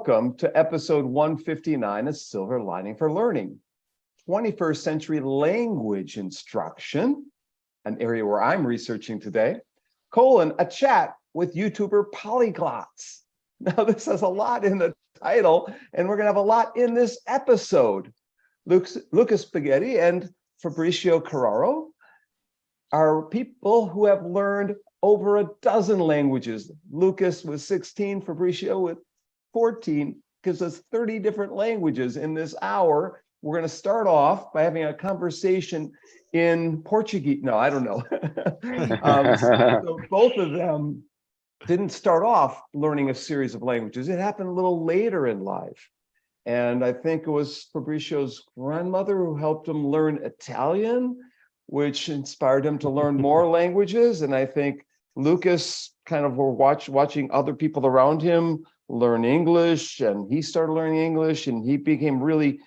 welcome to episode 159 of Silver Lining for Learning, 21st century language instruction, an area where I'm researching today, a chat with YouTuber Polyglots. Now, this has a lot in the title, and we're going to have a lot in this episode. Lucas Bighetti and Fabricion Cararro are people who have learned over a dozen languages. Lucas with 16, Fabricion with 14, gives us 30 different languages in this hour. We're going to start off by having a conversation in Portuguese. No, I don't know. So both of them didn't start off learning a series of languages. It happened a little later in life. And I think it was Fabricio's grandmother who helped him learn Italian, which inspired him to learn more languages. And I think Lucas kind of were watching other people around him learn English, and he started learning English, and he became really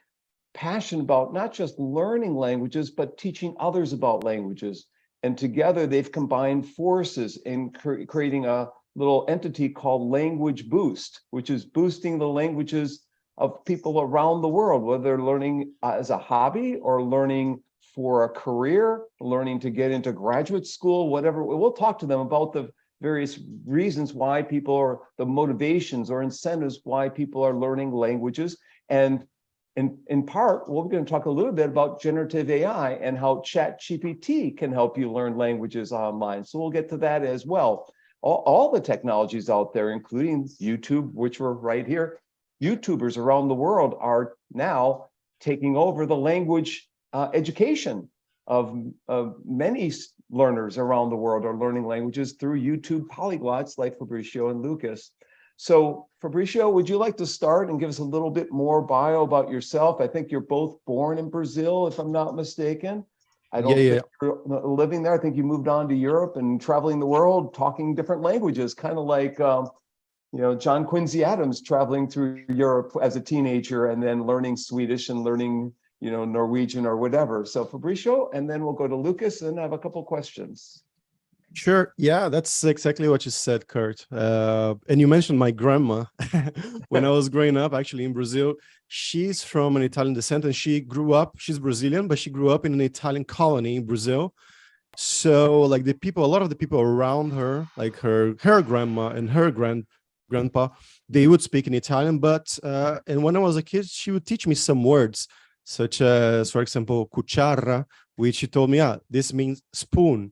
passionate about not just learning languages, but teaching others about languages. And together they've combined forces in creating a little entity called Language Boost, which is boosting the languages of people around the world, whether they're learning as a hobby or learning for a career, learning to get into graduate school, whatever. We'll talk to them about the various reasons why people are, the motivations or incentives why people are learning languages. And in part, we're going to talk a little bit about generative AI and how ChatGPT can help you learn languages online. So we'll get to that as well. All the technologies out there, including YouTube, which we're right here, YouTubers around the world are now taking over the language education of many learners around the world are learning languages through YouTube polyglots like Fabricion and Lucas. So Fabricion, would you like to start and give us a little bit more bio about yourself? I think you're both born in Brazil, if I'm not mistaken. I don't think you're living there. I think you moved on to Europe and traveling the world, talking different languages, kind of like John Quincy Adams traveling through Europe as a teenager and then learning Swedish and learning Norwegian or whatever. So Fabricion, and then we'll go to Lucas and have a couple questions. Sure. Yeah, that's exactly what you said, Kurt. And you mentioned my grandma. When I was growing up, actually in Brazil, she's from an Italian descent, and she's Brazilian, but she grew up in an Italian colony in Brazil. So like a lot of the people around her, like her grandma and her grandpa, they would speak in Italian. But and when I was a kid, she would teach me some words, such as, for example, cuchara, which she told me, this means spoon.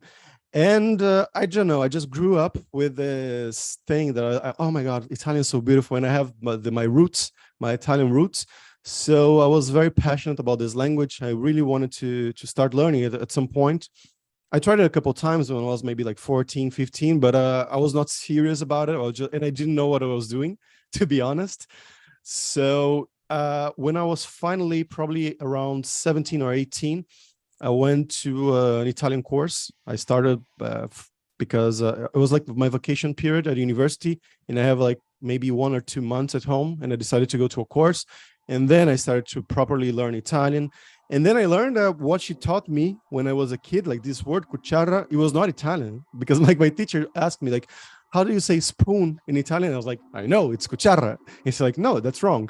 And I don't know, I just grew up with this thing that, oh my God, Italian is so beautiful. And I have my roots, my Italian roots. So I was very passionate about this language. I really wanted to start learning it at some point. I tried it a couple of times when I was maybe like 14, 15, but I was not serious about it. And I didn't know what I was doing, to be honest. So when I was finally probably around 17 or 18, I went to an Italian course. I started because it was like my vacation period at university, and I have like maybe 1 or 2 months at home, and I decided to go to a course. And then I started to properly learn Italian. And then I learned what she taught me when I was a kid, like this word cuchara, it was not Italian, because like my teacher asked me like, how do you say spoon in Italian? I was like, I know, it's cuchara. And she's like, no, that's wrong.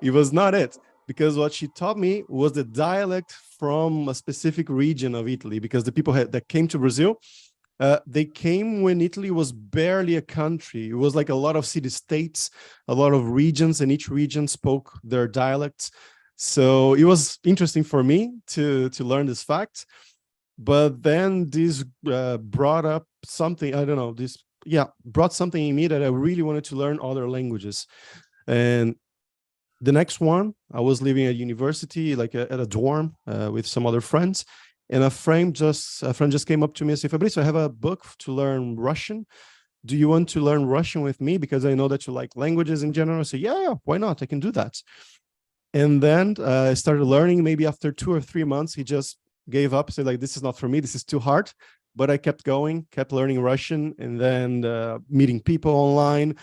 It was not it. Because what she taught me was the dialect from a specific region of Italy, because the people that came to Brazil, they came when Italy was barely a country. It was like a lot of city-states, a lot of regions, and each region spoke their dialects. So it was interesting for me to learn this fact. But then this brought up something, I don't know, brought something in me that I really wanted to learn other languages. And the next one, I was living at university, like at a dorm with some other friends, and a friend just came up to me and said, Fabricio, I have a book to learn Russian. Do you want to learn Russian with me? Because I know that you like languages in general. I said, yeah, why not? I can do that. And then I started learning. Maybe after 2 or 3 months, he just gave up, said like, this is not for me. This is too hard. But I kept going, kept learning Russian, and then meeting people online.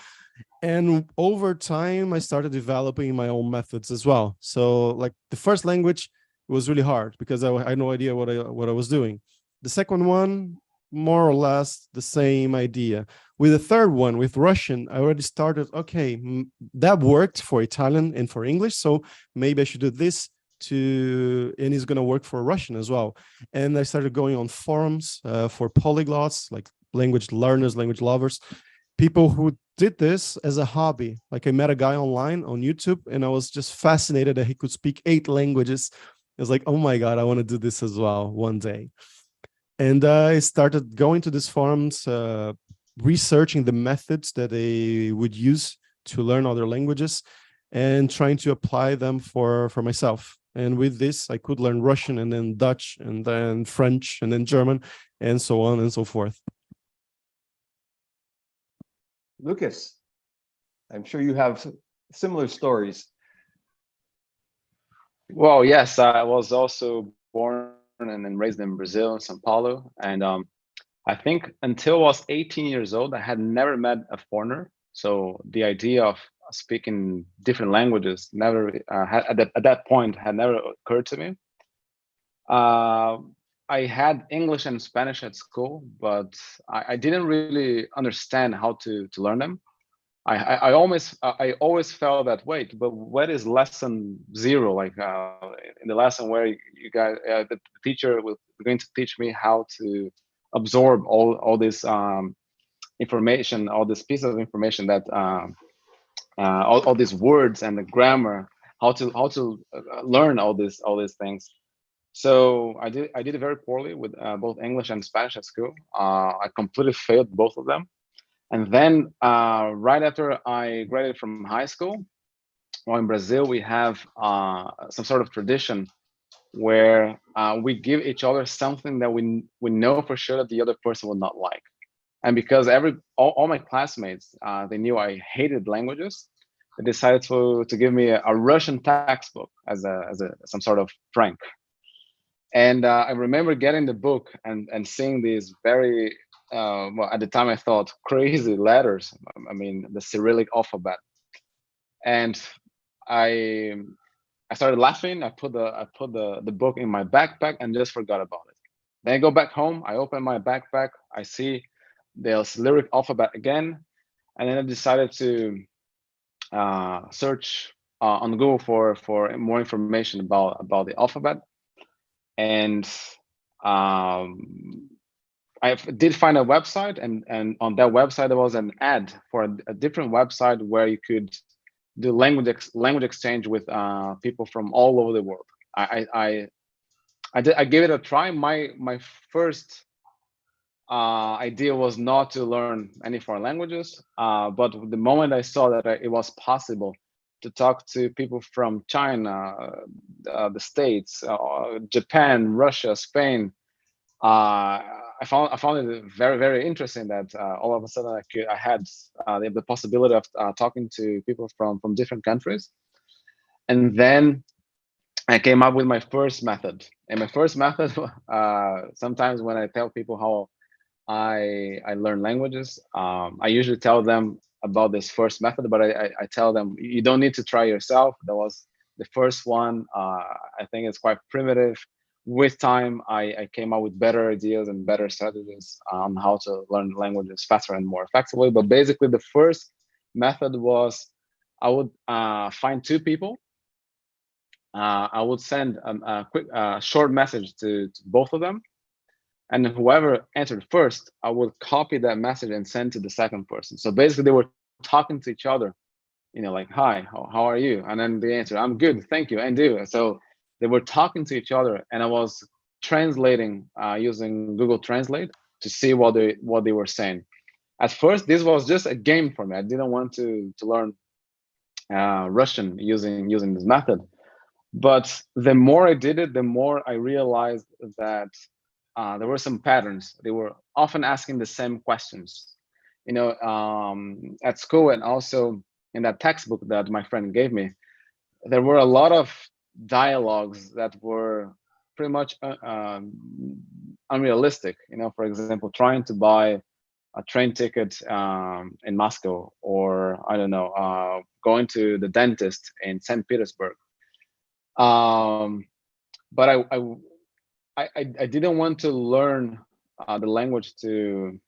And over time, I started developing my own methods as well. So like the first language was really hard because I had no idea what I was doing. The second one, more or less the same idea. With the third one, with Russian, I already started, okay, that worked for Italian and for English, so maybe I should do this and it's going to work for Russian as well. And I started going on forums for polyglots, like language learners, language lovers, people who did this as a hobby. Like I met a guy online on YouTube, and I was just fascinated that he could speak 8 languages. I was like, oh my God, I want to do this as well one day. And I started going to these forums, researching the methods that they would use to learn other languages and trying to apply them for myself. And with this, I could learn Russian and then Dutch and then French and then German and so on and so forth. Lucas, I'm sure you have similar stories. Well, yes, I was also born and then raised in Brazil, in São Paulo. And I think until I was 18 years old, I had never met a foreigner. So the idea of speaking different languages never at that point had never occurred to me. I had English and Spanish at school, but I didn't really understand how to learn them. I always felt that, wait, but what is lesson 0? Like in the lesson where you guys, the teacher was going to teach me how to absorb all this information, all this piece of information that all these words and the grammar, how to learn all these things. So I did it very poorly with both English and Spanish at school. I completely failed both of them. And then right after I graduated from high school, well, in Brazil, we have some sort of tradition where we give each other something that we know for sure that the other person will not like. And because all my classmates, they knew I hated languages, they decided to give me a Russian textbook as some sort of prank. And I remember getting the book and seeing these very well, at the time I thought crazy letters. I mean, the Cyrillic alphabet, and I started laughing. I put the book in my backpack and just forgot about it. Then I go back home. I open my backpack. I see the Cyrillic alphabet again, and then I decided to search on Google for more information about the alphabet. And I did find a website, and on that website there was an ad for a different website where you could do language exchange with people from all over the world. I gave it a try. My first idea was not to learn any foreign languages, but the moment I saw that it was possible to talk to people from China, the States, Japan, Russia, Spain, I found it very, very interesting that all of a sudden I had the possibility of talking to people from different countries. And then I came up with my first method. And my first method, sometimes when I tell people how I learn languages, I usually tell them about this first method, but I tell them you don't need to try yourself. That was the first one. I think it's quite primitive. With time, I came up with better ideas and better strategies on how to learn languages faster and more effectively. But basically, the first method was I would find 2 people. I would send a quick short message to both of them. And whoever answered first, I would copy that message and send to the second person. So basically, they were talking to each other, like, hi, how are you? And then they answer, I'm good, thank you, and do. So they were talking to each other, and I was translating using Google Translate to see what they were saying. At first, this was just a game for me. I didn't want to learn Russian using this method. But the more I did it, the more I realized that there were some patterns. They were often asking the same questions. At school and also in that textbook that my friend gave me, there were a lot of dialogues that were pretty much unrealistic. For example, trying to buy a train ticket in Moscow, or I don't know, going to the dentist in St. Petersburg. But I didn't want to learn the language to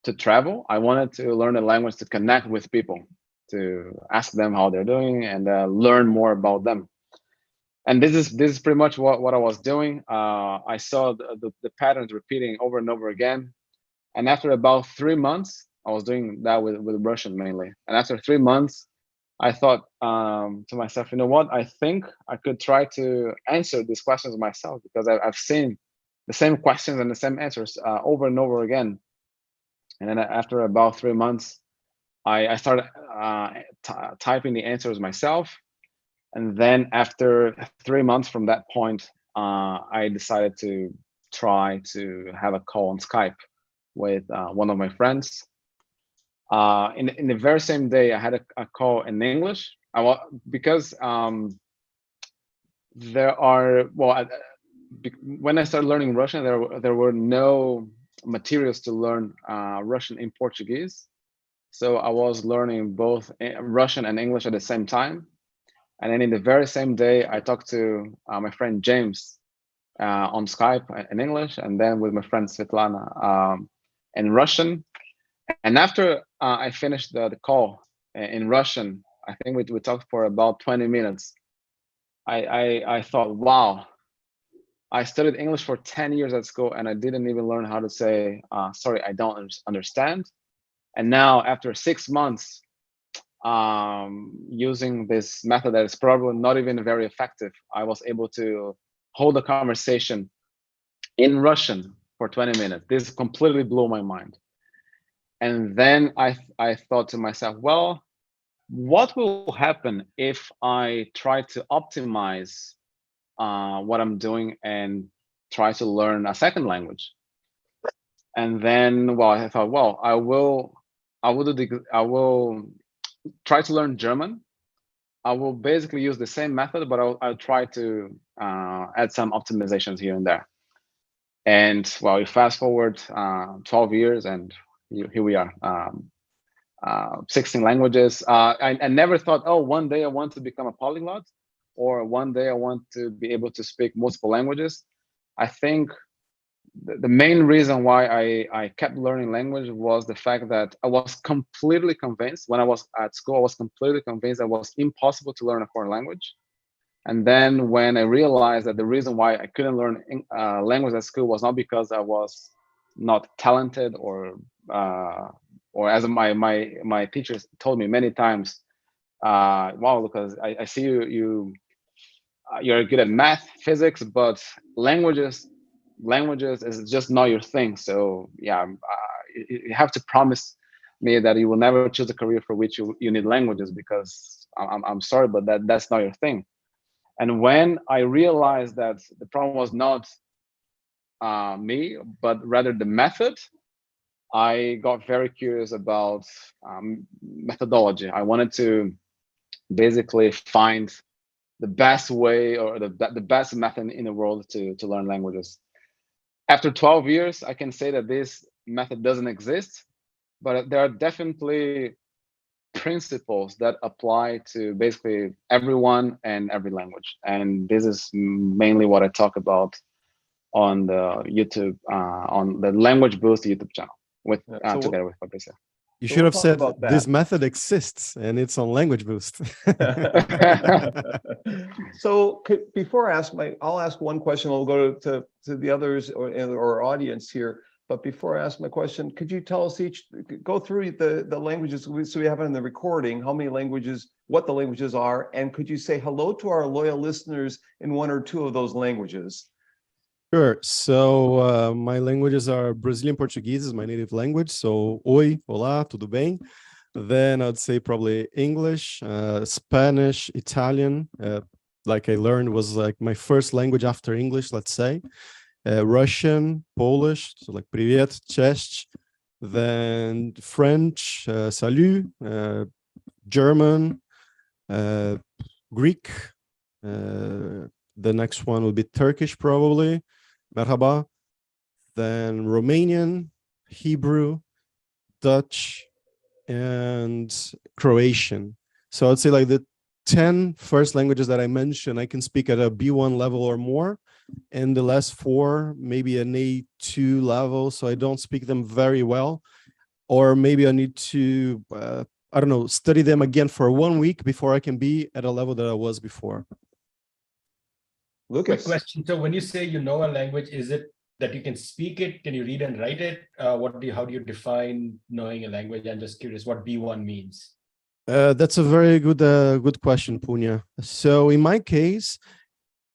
to travel. I wanted to learn a language to connect with people, to ask them how they're doing and learn more about them. And this is pretty much what I was doing. I saw the patterns repeating over and over again. And after about 3 months, I was doing that with Russian mainly. And after 3 months, I thought to myself, you know what? I think I could try to answer these questions myself, because I've seen the same questions and the same answers over and over again. And then after about 3 months, I started typing the answers myself. And then after 3 months from that point, I decided to try to have a call on Skype with one of my friends. In the very same day, I had a call in English. Because there are, when I started learning Russian, there were no materials to learn Russian in Portuguese. So I was learning both Russian and English at the same time. And then in the very same day, I talked to my friend James on Skype in English, and then with my friend Svetlana in Russian. And after I finished the call in Russian, I think we talked for about 20 minutes. I thought, wow, I studied English for 10 years at school and I didn't even learn how to say, sorry, I don't understand. And now after 6 months, using this method that is probably not even very effective, I was able to hold a conversation in Russian for 20 minutes. This completely blew my mind. And then I thought to myself, well, what will happen if I try to optimize what I'm doing and try to learn a second language? And then, well, I thought, well, I will try to learn German. I will basically use the same method, but I'll try to add some optimizations here and there. And well, we fast forward 12 years and here we are, 16 languages. I never thought, oh, one day I want to become a polyglot, or one day I want to be able to speak multiple languages. I think the main reason why I kept learning language was the fact that I was completely convinced when I was at school, I was completely convinced that it was impossible to learn a foreign language. And then when I realized that the reason why I couldn't learn language at school was not because I was not talented, or as my teachers told me many times, wow, because I see you're good at math, physics, but languages is just not your thing. So yeah, you have to promise me that you will never choose a career for which you need languages, because I'm sorry, but that's not your thing. And when I realized that the problem was not me, but rather the method, I got very curious about methodology. I wanted to basically find the best way, or the best method in the world to learn languages. After 12 years, I can say that this method doesn't exist, but there are definitely principles that apply to basically everyone and every language. And this is mainly what I talk about on the YouTube, on the Language Boost YouTube channel, together with Fabricio. You So should we'll have said about that. this method exists and it's on Language Boost. So before I'll ask one question. I'll go to the others or audience here. But before I ask my question, could you tell us go through the languages so we have it in the recording, how many languages, what the languages are, and could you say hello to our loyal listeners in one or two of those languages? Sure. So my languages are Brazilian Portuguese is my native language. So oi, olá, tudo bem? Then I'd say probably English, Spanish, Italian. Like I learned was like my first language after English, let's say. Russian, Polish, so like привет, cześć. Then French, salut. German, Greek. The next one will be Turkish probably. Merhaba. Then Romanian, Hebrew, Dutch, and Croatian. So I'd say like the 10 first languages that I mentioned, I can speak at a B1 level or more. And the last 4, maybe an A2 level. So I don't speak them very well. or maybe I need to, I don't know, study them again for 1 week before I can be at a level that I was before. Quick Lucas. question. So when you say you know a language, is it that you can speak it? Can you read and write it? How do you define knowing a language? I'm just curious what B1 means. That's a very good question, Punya. So in my case,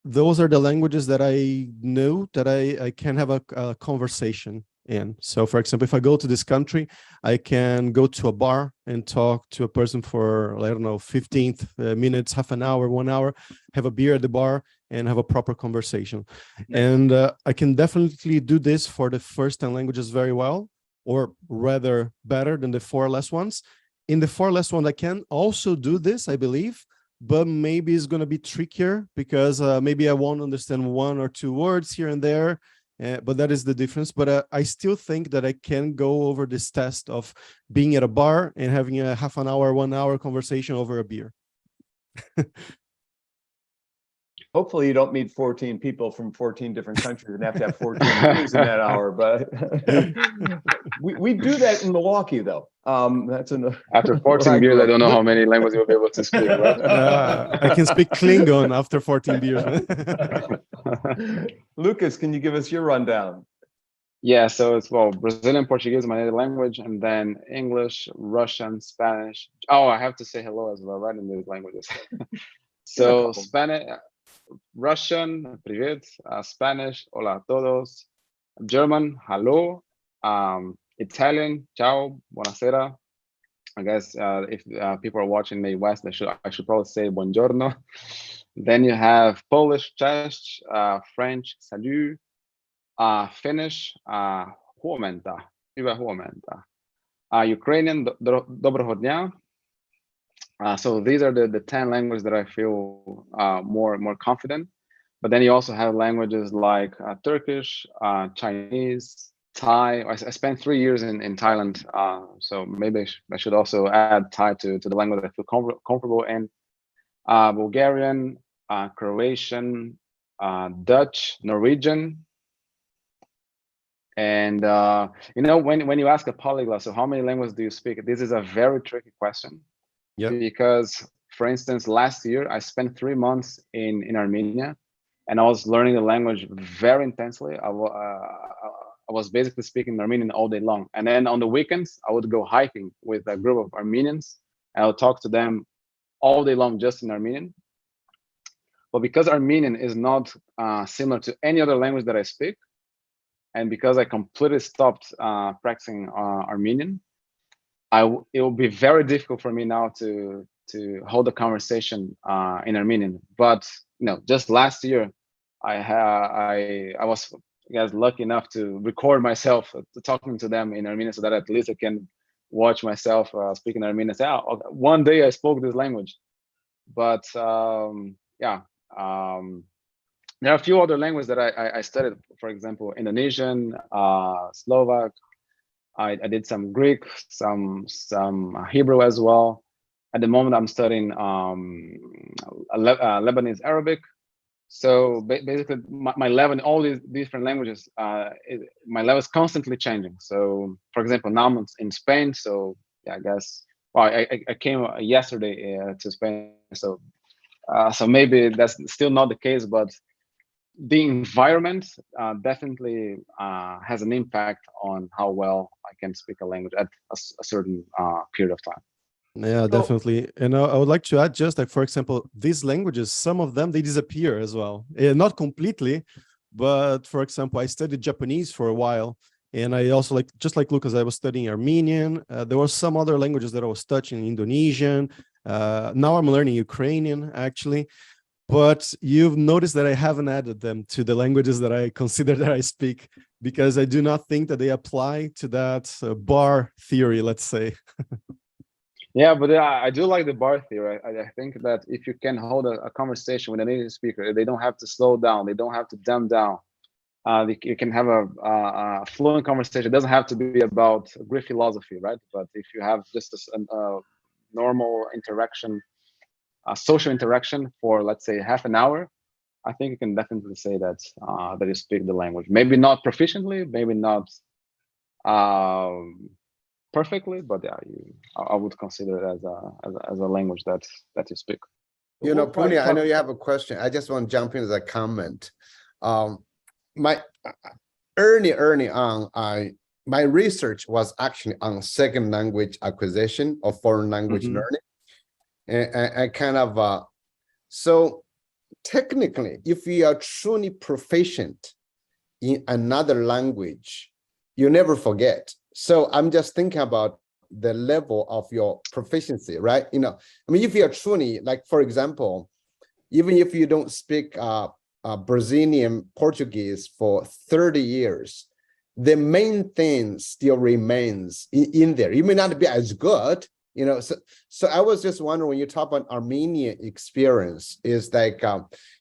those are the languages that I know that I can have a conversation in. So for example, if I go to this country, I can go to a bar and talk to a person for, I don't know, 15 minutes, half an hour, 1 hour, have a beer at the bar and have a proper conversation. And I can definitely do this for the first 10 languages very well, or rather better than the 4 last ones. In the 4 last ones, I can also do this, I believe, but maybe it's going to be trickier because maybe I won't understand 1 or 2 words here and there, but that is the difference. But I still think that I can go over this test of being at a bar and having a half an hour, 1 hour conversation over a beer. Hopefully you don't meet 14 people from 14 different countries and have to have 14 beers in that hour, but we do that in Milwaukee though. That's After 14 beers, I don't know how many languages you'll be able to speak, right? I can speak Klingon after 14 beers. Lucas, can you give us your rundown? Yeah, so it's, well, Brazilian Portuguese, my native language, and then English, Russian, Spanish. Oh, I have to say hello as well, right, in these languages. So Spanish, Russian, привет, Spanish, hola a todos, German, hello, Italian, ciao, buonasera. I guess if people are watching the West, I should probably say buongiorno. Then you have Polish, cześć, French, salut, Finnish, huomenta, hyvää huomenta, Ukrainian, доброго дня. So these are the 10 languages that I feel more confident. But then you also have languages like Turkish, Chinese, Thai. I spent 3 years in Thailand, so maybe I should also add Thai to the language I feel comfortable in. Bulgarian, Croatian, Dutch, Norwegian. And you know, when you ask a polyglot, so how many languages do you speak? This is a very tricky question. Yeah. Because, for instance, last year I spent 3 months in Armenia, and I was learning the language very intensely. I was basically speaking Armenian all day long, and then on the weekends I would go hiking with a group of Armenians, and I would talk to them all day long just in Armenian. But because Armenian is not similar to any other language that I speak, and because I completely stopped practicing Armenian, it will be very difficult for me now to hold a conversation in Armenian. But you know, just last year, I was, I guess, lucky enough to record myself talking to them in Armenian, so that at least I can watch myself speaking Armenian and say, oh, one day I spoke this language. But yeah, there are a few other languages that I studied. For example, Indonesian, Slovak. I did some Greek, some Hebrew as well. At the moment, I'm studying Lebanese Arabic. So basically, my level in all these different languages, my level is constantly changing. So, for example, now I'm in Spain. So yeah, I guess, well, I came yesterday to Spain. So so maybe that's still not the case, but the environment definitely has an impact on how well I can speak a language at a certain period of time. Yeah, definitely. And I would like to add just like, for example, these languages, some of them, they disappear as well. Not completely, but for example, I studied Japanese for a while. And I also just like Lucas, I was studying Armenian. There were some other languages that I was touching, Indonesian. Now I'm learning Ukrainian, actually. But you've noticed that I haven't added them to the languages that I consider that I speak, because I do not think that they apply to that bar theory, let's say. Yeah, but I do like the bar theory. I think that if you can hold a conversation with a native speaker, they don't have to slow down. They don't have to dumb down. You can have a fluent conversation. It doesn't have to be about Greek philosophy, right? But if you have just a normal interaction, a social interaction for, let's say, half an hour, I think you can definitely say that that you speak the language. Maybe not proficiently, maybe not perfectly, but yeah, I would consider it as a language that you speak. You know, We'll probably Puni, I know talk- you have a question. I just want to jump in as a comment. My early on, my research was actually on second language acquisition or foreign language Mhm. learning, and I kind of so technically, if you are truly proficient in another language, you never forget. So I'm just thinking about the level of your proficiency, right? You know, I mean, if you're truly, like, for example, even if you don't speak Brazilian Portuguese for 30 years, the main thing still remains in there. You may not be as good, you know. So I was just wondering, when you talk about Armenian experience, is like,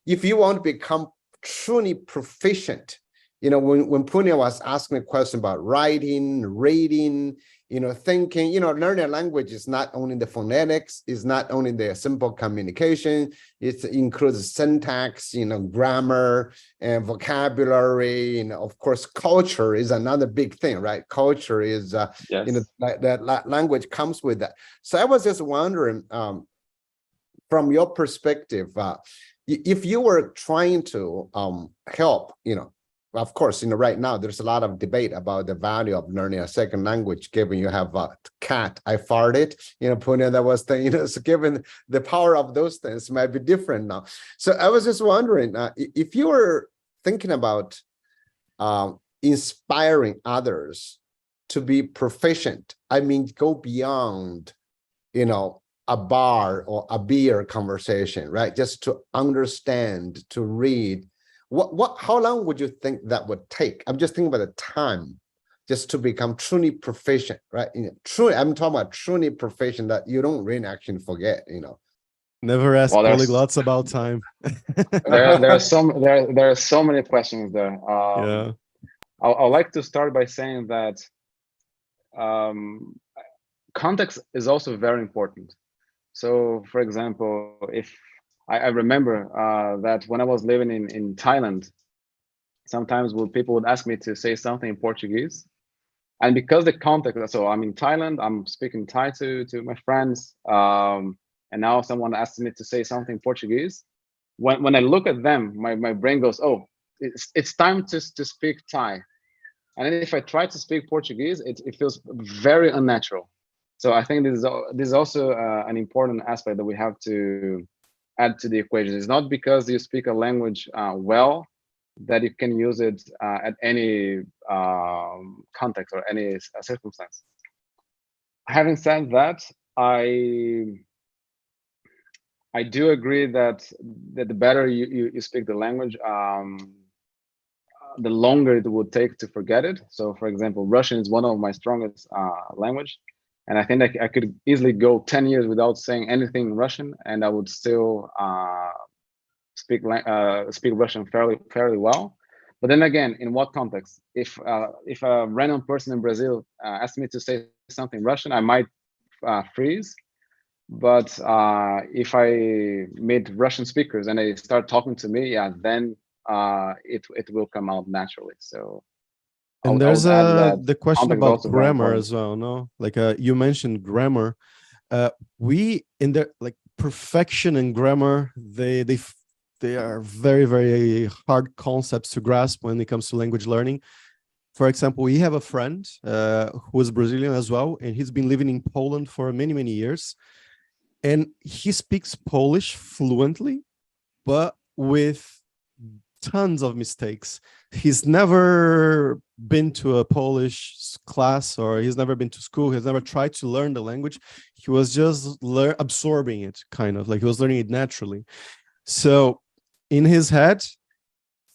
if you want to become truly proficient, you know, when Punya was asking a question about writing, reading, you know, thinking, you know, learning a language is not only the phonetics, is not only the simple communication, it includes syntax, you know, grammar and vocabulary, and of course, culture is another big thing, right? Culture is, Yes. you know, that language comes with that. So I was just wondering, from your perspective, if you were trying to help, you know, of course, you know, right now there's a lot of debate about the value of learning a second language, given you have a cat, I farted, you know, Punya, that was the, you know, so given the power of those things might be different now. So I was just wondering, if you were thinking about inspiring others to be proficient, I mean, go beyond, you know, a bar or a beer conversation, right? Just to understand, to read. How long would you think that would take? I'm just thinking about the time just to become truly proficient, right? You know, truly, I'm talking about truly proficient that you don't really actually forget, you know. Never ask Well, there's- polyglots about time. there are so many questions there. Yeah. I'd like to start by saying that context is also very important. So, for example, if I remember that when I was living in Thailand, sometimes people would ask me to say something in Portuguese, and because the context, so I'm in Thailand, I'm speaking Thai to my friends, and now someone asks me to say something in Portuguese. When I look at them, my brain goes, oh, it's time to speak Thai. And if I try to speak Portuguese, it feels very unnatural. So I think this is also an important aspect that we have to add to the equation. It's not because you speak a language well that you can use it at any context or any circumstance. Having said that, I do agree that the better you speak the language, the longer it would take to forget it. So, for example, Russian is one of my strongest language, and I think I could easily go 10 years without saying anything in Russian, and I would still speak Russian fairly well. But then again, in what context? If a random person in Brazil asked me to say something Russian, I might freeze. But if I meet Russian speakers and they start talking to me, yeah, then it will come out naturally. So, And I there's would add that the question context is about also very grammar important. as well, no? Like you mentioned grammar. We in the like perfection in grammar, they are very, very hard concepts to grasp when it comes to language learning. For example, we have a friend who is Brazilian as well, and he's been living in Poland for many, many years. And he speaks Polish fluently, but with tons of mistakes. He's never been to a Polish class, or he's never been to school. He's never tried to learn the language. He was just absorbing it, kind of like he was learning it naturally. So in his head,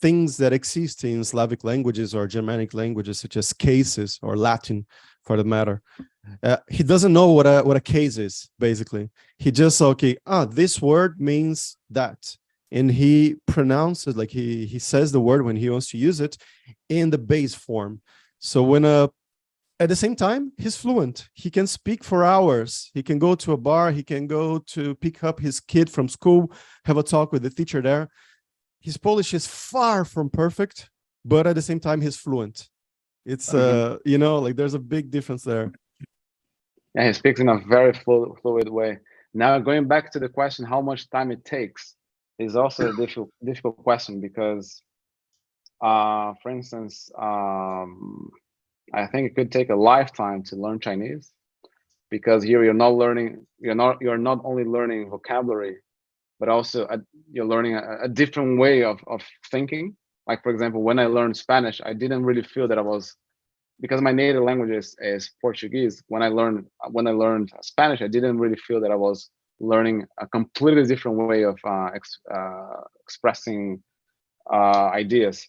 things that exist in Slavic languages or Germanic languages, such as cases or Latin, for the matter, he doesn't know what a case is. Basically, he just this word means that, and he pronounces, like he says the word when he wants to use it in the base form. So when at the same time, he's fluent. He can speak for hours. He can go to a bar. He can go to pick up his kid from school, have a talk with the teacher there. His Polish is far from perfect, but at the same time, he's fluent. It's, you know, like there's a big difference there. Yeah, he speaks in a very fluid way. Now, going back to the question, how much time it takes is also a difficult question because, for instance, I think it could take a lifetime to learn Chinese, because here you're not only learning vocabulary, but also you're learning a different way of thinking. Like, for example, when I learned Spanish, I didn't really feel that I was, because my native language is Portuguese. When I learned Spanish, I didn't really feel that I was learning a completely different way of expressing ideas.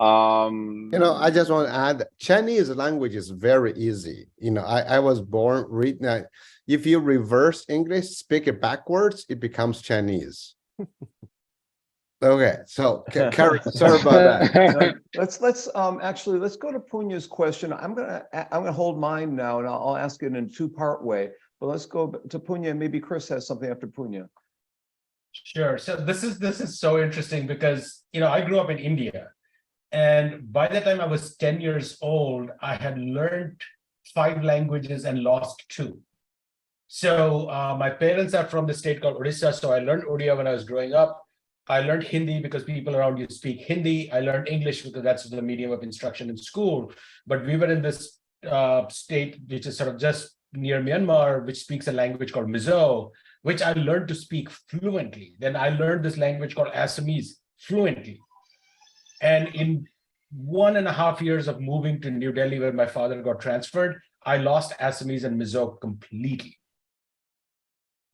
I just want to add, Chinese language is very easy. I was born reading. If you reverse English, speak it backwards, it becomes Chinese. Okay, so Carrie, sorry about that. Let's go to Punya's question. I'm gonna hold mine now, and I'll ask it in a two-part way. But let's go to Punya. Maybe Chris has something after Punya. Sure. So this is so interesting because I grew up in India, and by the time I was 10 years old, I had learned 5 languages and lost 2. So my parents are from the state called Odisha, so I learned Odia when I was growing up. I learned Hindi because people around you speak Hindi. I learned English because that's the medium of instruction in school. But we were in this state, which is sort of just near Myanmar, which speaks a language called Mizo, which I learned to speak fluently. Then I learned this language called Assamese fluently. And in 1.5 years of moving to New Delhi, where my father got transferred, I lost Assamese and Mizo completely.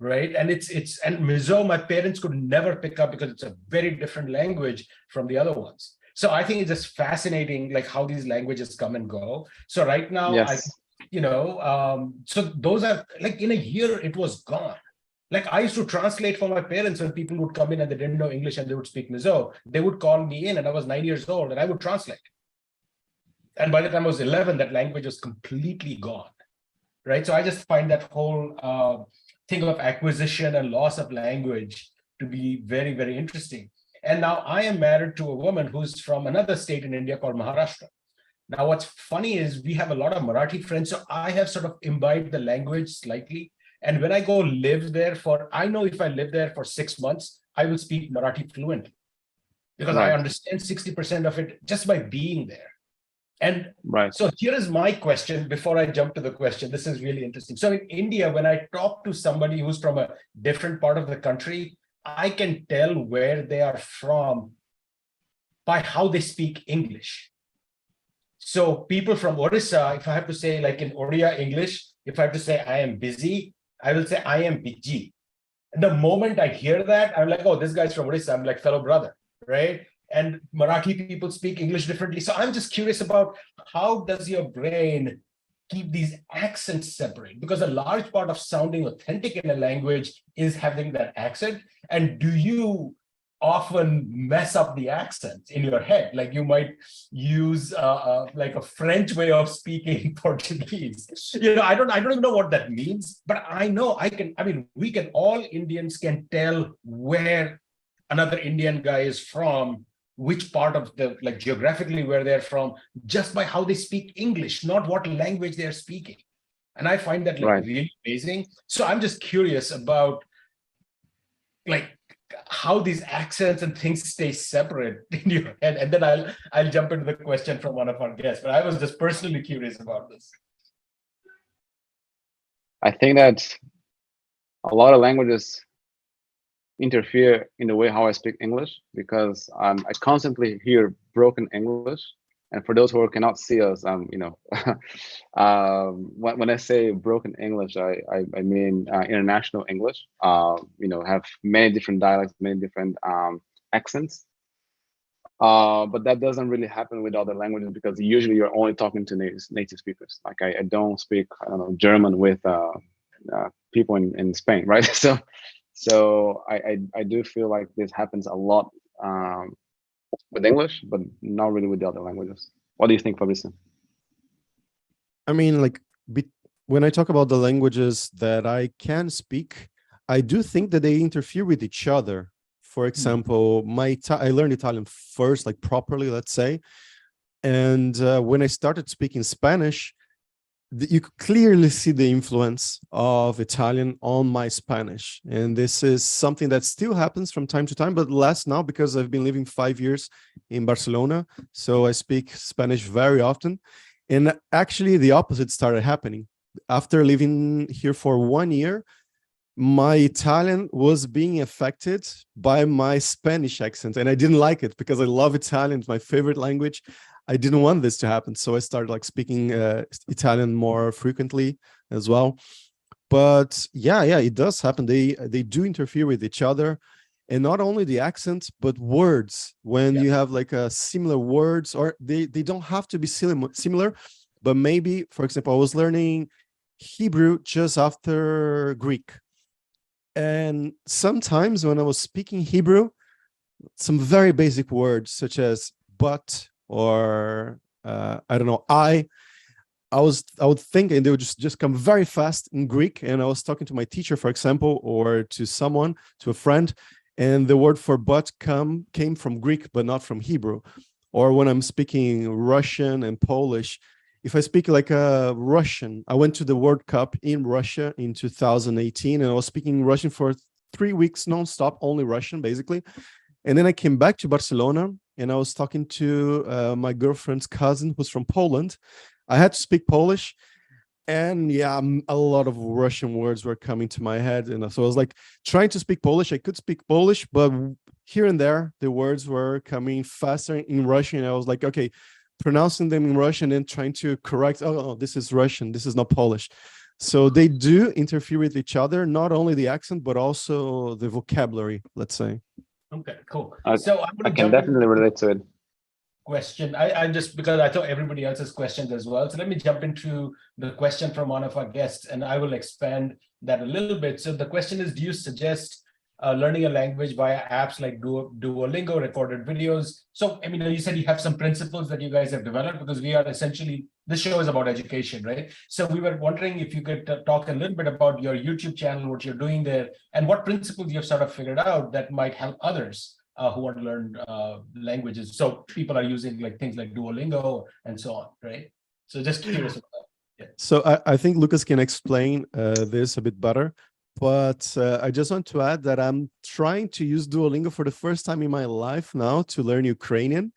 Right. And and Mizo, my parents could never pick up because it's a very different language from the other ones. So I think it's just fascinating, like how these languages come and go. So right now, yes. So those are like in a year, it was gone. Like I used to translate for my parents when people would come in and they didn't know English and they would speak Mizo. They would call me in and I was 9 years old and I would translate. And by the time I was 11, that language was completely gone. Right. So I just find that whole thing of acquisition and loss of language to be very, very interesting. And now I am married to a woman who's from another state in India called Maharashtra. Now, what's funny is we have a lot of Marathi friends, so I have sort of imbibed the language slightly. And when I go live there I know if I live there for 6 months, I will speak Marathi fluently because I understand 60% of it just by being there. And so here is my question before I jump to the question. This is really interesting. So in India, when I talk to somebody who's from a different part of the country, I can tell where they are from by how they speak English. So people from Odisha, if I have to say like in Odia English, if I have to say I am busy, I will say I am busy. And the moment I hear that, I'm like, oh, this guy's from Odisha. I'm like fellow brother, right? And Marathi people speak English differently. So I'm just curious about how does your brain keep these accents separate? Because a large part of sounding authentic in a language is having that accent. And do you often mess up the accent in your head? Like you might use like a French way of speaking Portuguese. I don't even know what that means, but I know we can, all Indians can tell where another Indian guy is from, which part of like geographically where they're from, just by how they speak English, not what language they're speaking. And I find that really amazing. So I'm just curious about like how these accents and things stay separate in your head. And then I'll jump into the question from one of our guests, but I was just personally curious about this. I think that a lot of languages interfere in the way how I speak English because I constantly hear broken English. And for those who cannot see us, when I say broken English, I mean international English. Have many different dialects, many different accents. But that doesn't really happen with other languages because usually you're only talking to native speakers. Like I don't speak, German with people in Spain, right? So I do feel like this happens a lot with English, but not really with the other languages. What do you think, Fabricion? I mean, like when I talk about the languages that I can speak, I do think that they interfere with each other. For example, I learned Italian first, like properly, let's say. And when I started speaking Spanish, you clearly see the influence of Italian on my Spanish. And this is something that still happens from time to time, but less now because I've been living 5 years in Barcelona. So I speak Spanish very often. And actually the opposite started happening. After living here for 1 year, my Italian was being affected by my Spanish accent. And I didn't like it because I love Italian, it's my favorite language. I didn't want this to happen. So I started like speaking Italian more frequently as well. But yeah, it does happen. They do interfere with each other. And not only the accent, but words. When you have like a similar words, or they don't have to be similar, but maybe, for example, I was learning Hebrew just after Greek. And sometimes when I was speaking Hebrew, some very basic words such as but or I don't know, I would think, and they would just come very fast in Greek. And I was talking to my teacher, for example, or to someone, to a friend, and the word for but came from Greek, but not from Hebrew. Or when I'm speaking Russian and Polish, if I speak like a Russian, I went to the World Cup in Russia in 2018, and I was speaking Russian for 3 weeks nonstop, only Russian, basically. And then I came back to Barcelona, and I was talking to my girlfriend's cousin who's from Poland. I had to speak Polish, and yeah, a lot of Russian words were coming to my head. And so I was like trying to speak Polish. I could speak Polish, but here and there, the words were coming faster in Russian. And I was like, okay, pronouncing them in Russian and trying to correct, oh, this is Russian, this is not Polish. So they do interfere with each other, not only the accent, but also the vocabulary, let's say. Okay, cool. So I'm I going to can jump definitely into relate to it. question. I just, because I thought everybody else's questions as well. So let me jump into the question from one of our guests, and I will expand that a little bit. So the question is, do you suggest learning a language via apps like Duolingo, recorded videos? So, I mean, you said you have some principles that you guys have developed, because we are essentially, this show is about education, right? So we were wondering if you could talk a little bit about your YouTube channel, what you're doing there, and what principles you've sort of figured out that might help others who want to learn languages. So people are using like things like Duolingo and so on, right? So just curious about that. Yeah. So I think Lucas can explain this a bit better, but I just want to add that I'm trying to use Duolingo for the first time in my life now to learn Ukrainian.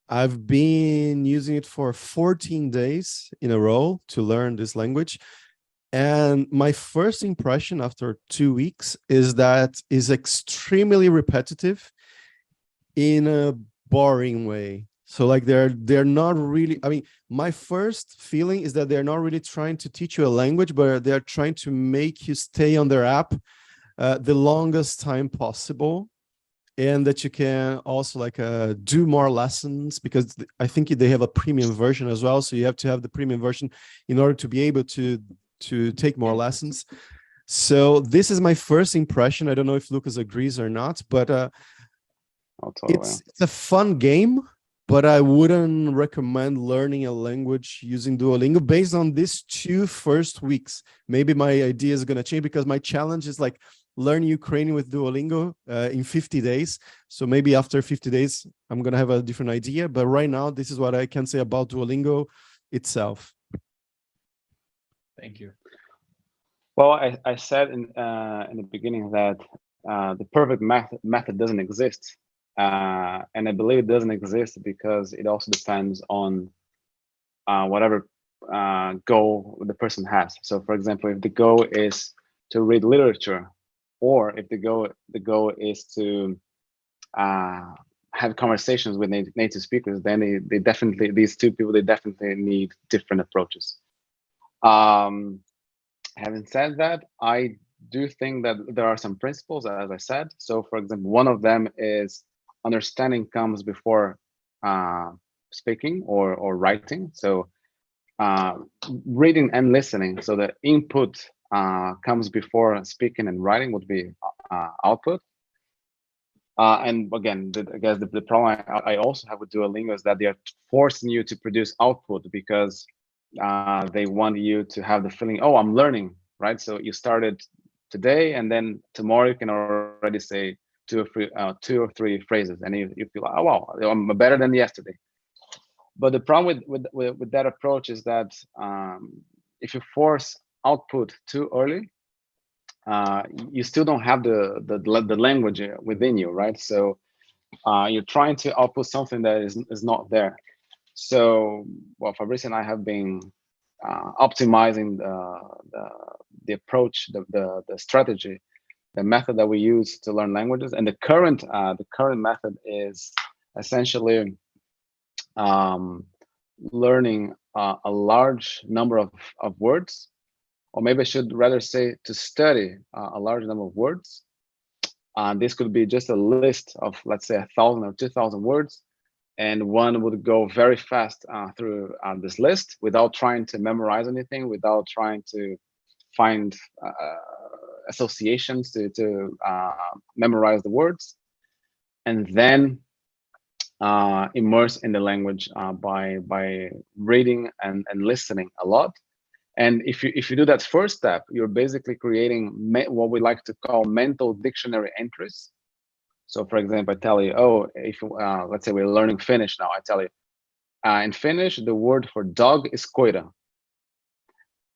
I've been using it for 14 days in a row to learn this language. And my first impression after 2 weeks is that it's extremely repetitive in a boring way. So like they're not really, I mean, my first feeling is that they're not really trying to teach you a language, but they're trying to make you stay on their app the longest time possible. And that you can also like do more lessons, because I think they have a premium version as well. So you have to have the premium version in order to be able to take more lessons. So this is my first impression. I don't know if Lucas agrees or not, but it's a fun game, but I wouldn't recommend learning a language using Duolingo based on these 2 first weeks. Maybe my idea is going to change, because my challenge is like learn Ukrainian with Duolingo in 50 days. So maybe after 50 days, I'm going to have a different idea. But right now, this is what I can say about Duolingo itself. Thank you. Well, I said in the beginning that the perfect method doesn't exist. And I believe it doesn't exist because it also depends on whatever goal the person has. So for example, if the goal is to read literature, or if the goal is to have conversations with native speakers, then they definitely, these two people, they definitely need different approaches. Having said that, I do think that there are some principles, as I said. So for example, one of them is understanding comes before speaking or writing. So reading and listening. So the input comes before speaking, and writing would be output. And again, I guess the problem I also have with Duolingo is that they are forcing you to produce output, because they want you to have the feeling, oh, I'm learning, right? So you started today, and then tomorrow you can already say two or three phrases, and you feel, oh wow, I'm better than yesterday. But the problem with that approach is that if you force output too early, you still don't have the language within you, right? So you're trying to output something that is not there. So, well, Fabrice and I have been optimizing the approach, the strategy, the method that we use to learn languages. And the current method is essentially learning a large number of words, or maybe I should rather say to study a large number of words. This could be just a list of, let's say, 1,000 or 2,000 words, and one would go very fast through this list without trying to memorize anything, without trying to find associations to memorize the words, and then immerse in the language by reading and listening a lot. And if you do that first step, you're basically creating what we like to call mental dictionary entries. So, for example, I tell you, oh, if let's say we're learning Finnish now, I tell you, in Finnish, the word for dog is koira,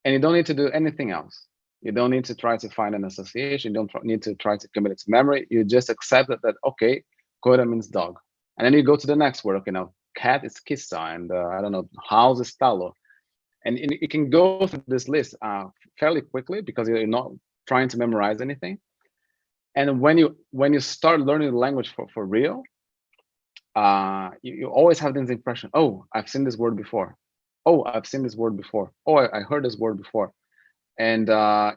and you don't need to do anything else. You don't need to try to find an association. You don't need to try to commit it to memory. You just accept that okay, koira means dog, and then you go to the next word. Okay, now cat is kissa, and I don't know, house is talo. And you can go through this list fairly quickly because you're not trying to memorize anything. And when you start learning the language for real, you always have this impression, oh, I've seen this word before. Oh, I've seen this word before. Oh, I heard this word before. And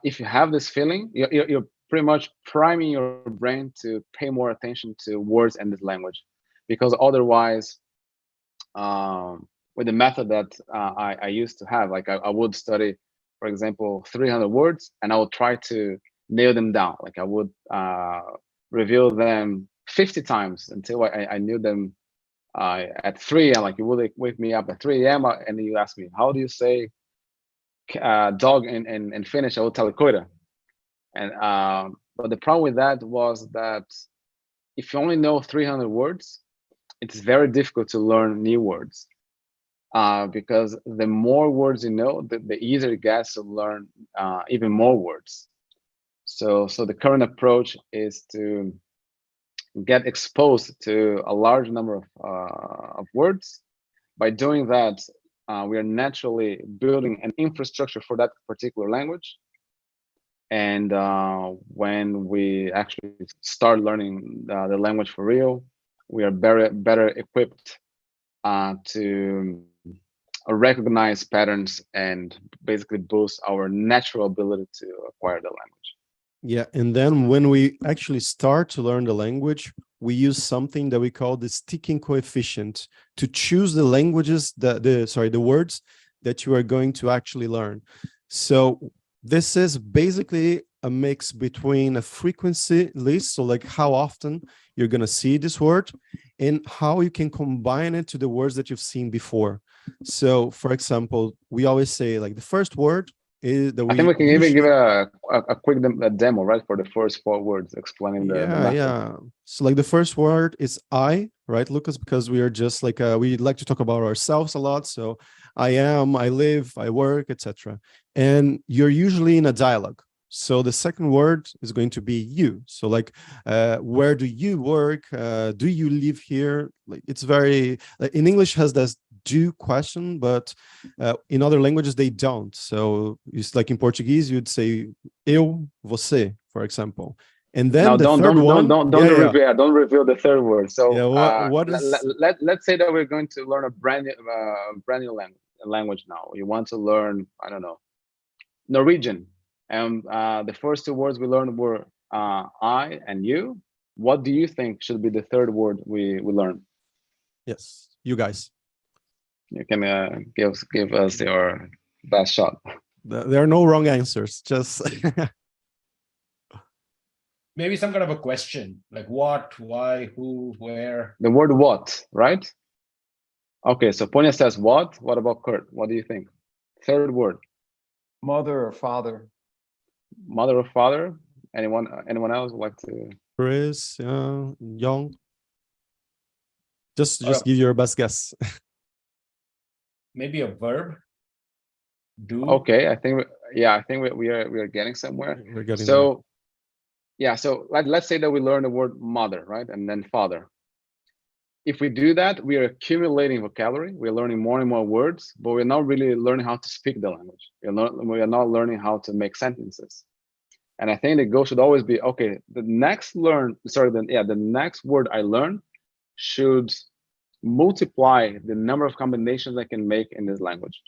if you have this feeling, you're pretty much priming your brain to pay more attention to words in this language. Because otherwise, with the method that I used to have, like I would study, for example, 300 words, and I would try to nail them down. Like I would review them 50 times until I knew them at 3 a.m. Like you would wake me up at 3 a.m. and you ask me, how do you say dog in Finnish? I will tell you koira. And but the problem with that was that if you only know 300 words, it's very difficult to learn new words. Because the more words you know, the easier it gets to learn even more words. So the current approach is to get exposed to a large number of words. By doing that, we are naturally building an infrastructure for that particular language. And when we actually start learning the language for real, we are better equipped to recognize patterns and basically boost our natural ability to acquire the language. Yeah, and then when we actually start to learn the language, we use something that we call the sticking coefficient to choose the languages, the words that you are going to actually learn. So this is basically a mix between a frequency list, so like how often you're going to see this word, and how you can combine it to the words that you've seen before. So, for example, we always say like the first word is that I think we can even give a quick demo, right, for the first 4 words, explaining the method. Yeah. So like the first word is I, right, Lucas? Because we are just like we like to talk about ourselves a lot. So I am, I live, I work, etc. And you're usually in a dialogue. So the second word is going to be you. So like, where do you work? Do you live here? Like it's very, like in English has this do question, but in other languages they don't. So it's like in Portuguese you'd say eu, você, for example. And then now, the third one. Don't reveal the third word. So yeah, what is? Let's say that we're going to learn a brand new language now. You want to learn, I don't know, Norwegian. And the first 2 words we learned were I and you. What do you think should be the third word we learn? Yes, you guys. You can give us your best shot. There are no wrong answers. Just maybe some kind of a question like what, why, who, where. The word what, right? Okay, so Ponya says what. What about Kurt? What do you think? Third word. Mother or father. Mother or father? Anyone else would like to? Chris, Young. Just give your best guess. Maybe a verb. Do. Okay, I think I think we are getting somewhere. We're getting there. So yeah, so let's say that we learn the word mother, right, and then father. If we do that, we are accumulating vocabulary. We're learning more and more words, but we're not really learning how to speak the language. We are not learning how to make sentences. And I think the goal should always be, okay, the next word I learn should multiply the number of combinations I can make in this language.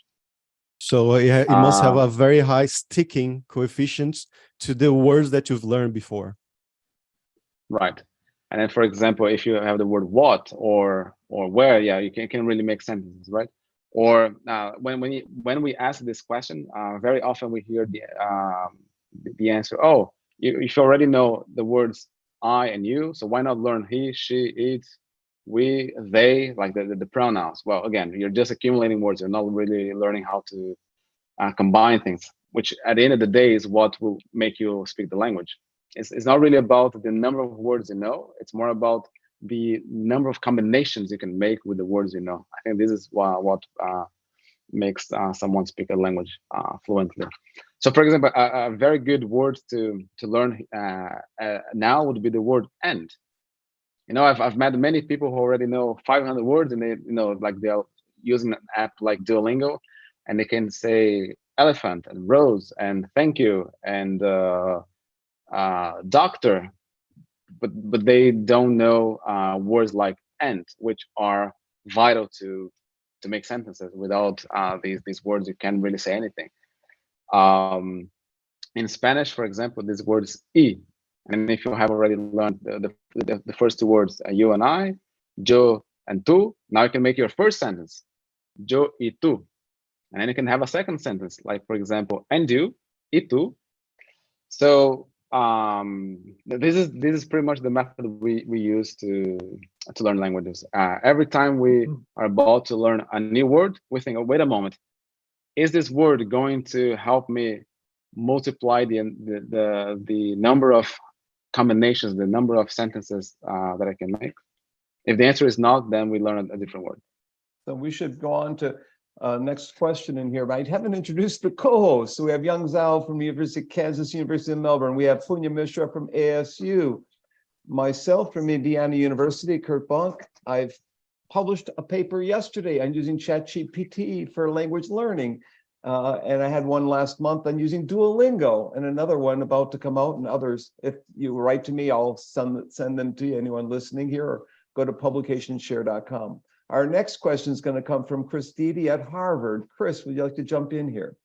So it must have a very high sticking coefficient to the words that you've learned before. Right. And then, for example, if you have the word what or where, yeah, you can really make sentences, right? Or when we ask this question, very often we hear the answer, oh, you already know the words I and you, so why not learn he, she, it, we, they, like the pronouns. Well, again, you're just accumulating words. You're not really learning how to combine things, which at the end of the day is what will make you speak the language. It's not really about the number of words you know. It's more about the number of combinations you can make with the words you know. I think this is what makes someone speak a language fluently. So, for example, a very good word to learn now would be the word "and." You know, I've met many people who already know 500 words, and they, you know, like they're using an app like Duolingo, and they can say elephant and rose and thank you and doctor, but they don't know words like "and," which are vital to make sentences. Without these words, you can't really say anything. In Spanish, for example, this word is "y," and if you have already learned the first two words, you and I, yo and tú, now you can make your first sentence, yo y tú, and then you can have a second sentence, like, for example, and you, y tú. So this is pretty much the method we use to learn languages. Every time we are about to learn a new word, we think, oh, wait a moment, is this word going to help me multiply the number of combinations, the number of sentences that I can make? If the answer is not, then we learn a different word. So we should go on to next question in here. I haven't introduced the co-hosts. So we have Young Zhao from University of Kansas, University of Melbourne. We have Funya Mishra from ASU. Myself from Indiana University, Kurt Bonk. I've published a paper yesterday on using ChatGPT for language learning. And I had one last month on using Duolingo, and another one about to come out, and others. If you write to me, I'll send them to you, anyone listening here, or go to publicationshare.com. Our next question is going to come from Chris Dede at Harvard. Chris, would you like to jump in here?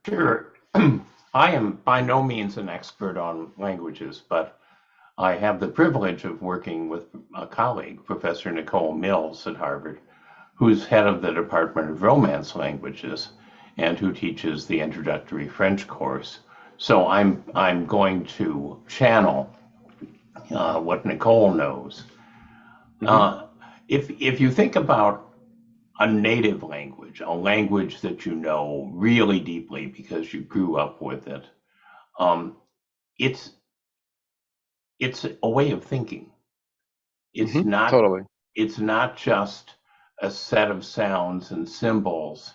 Sure. I am by no means an expert on languages, but I have the privilege of working with a colleague, Professor Nicole Mills at Harvard, who's head of the Department of Romance Languages and who teaches the introductory French course. So I'm going to channel what Nicole knows. If you think about a native language, a language that you know really deeply because you grew up with it, it's a way of thinking. It's not totally. It's not just a set of sounds and symbols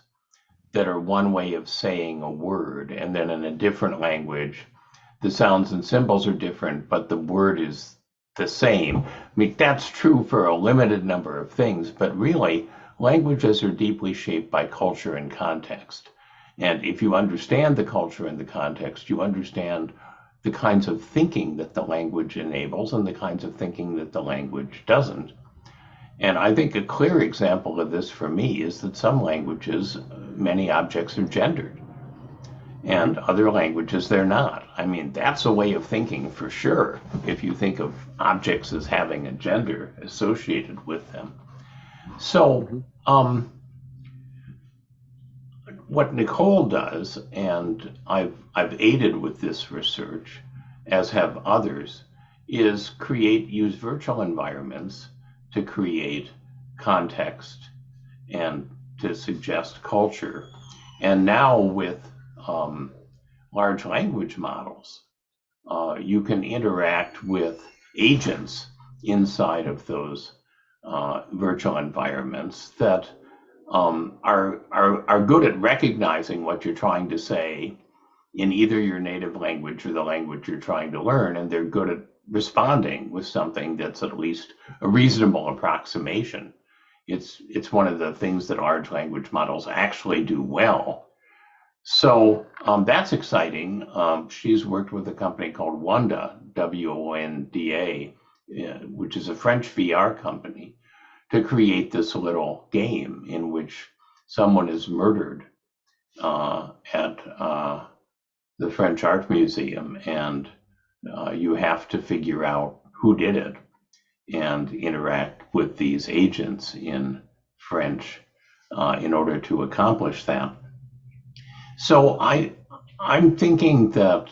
that are one way of saying a word, and then in a different language, the sounds and symbols are different, but the word is the same. I mean, that's true for a limited number of things, but really, languages are deeply shaped by culture and context. And if you understand the culture and the context, you understand the kinds of thinking that the language enables and the kinds of thinking that the language doesn't. And I think a clear example of this for me is that some languages, many objects are gendered, and other languages they're not. I mean, that's a way of thinking for sure, if you think of objects as having a gender associated with them. So what Nicole does, and I've aided with this research, as have others, is use virtual environments to create context and to suggest culture. And now with large language models, you can interact with agents inside of those virtual environments that are good at recognizing what you're trying to say in either your native language or the language you're trying to learn, and they're good at responding with something that's at least a reasonable approximation. It's one of the things that large language models actually do well. So that's exciting. She's worked with a company called Wanda, WONDA, which is a French VR company, to create this little game in which someone is murdered at the French Art Museum, and you have to figure out who did it and interact with these agents in French in order to accomplish that. So I'm thinking that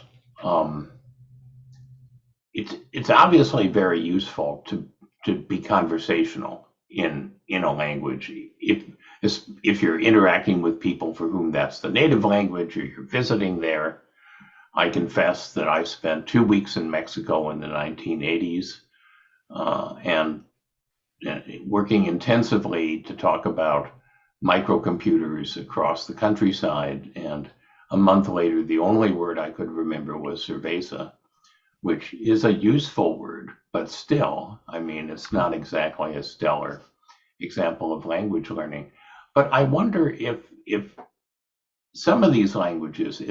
it's obviously very useful to be conversational in a language. If you're interacting with people for whom that's the native language, or you're visiting there. I confess that I spent 2 weeks in Mexico in the 1980s and working intensively to talk about microcomputers across the countryside. And a month later, the only word I could remember was cerveza, which is a useful word, but still, I mean, it's not exactly a stellar example of language learning. But I wonder if some of these languages,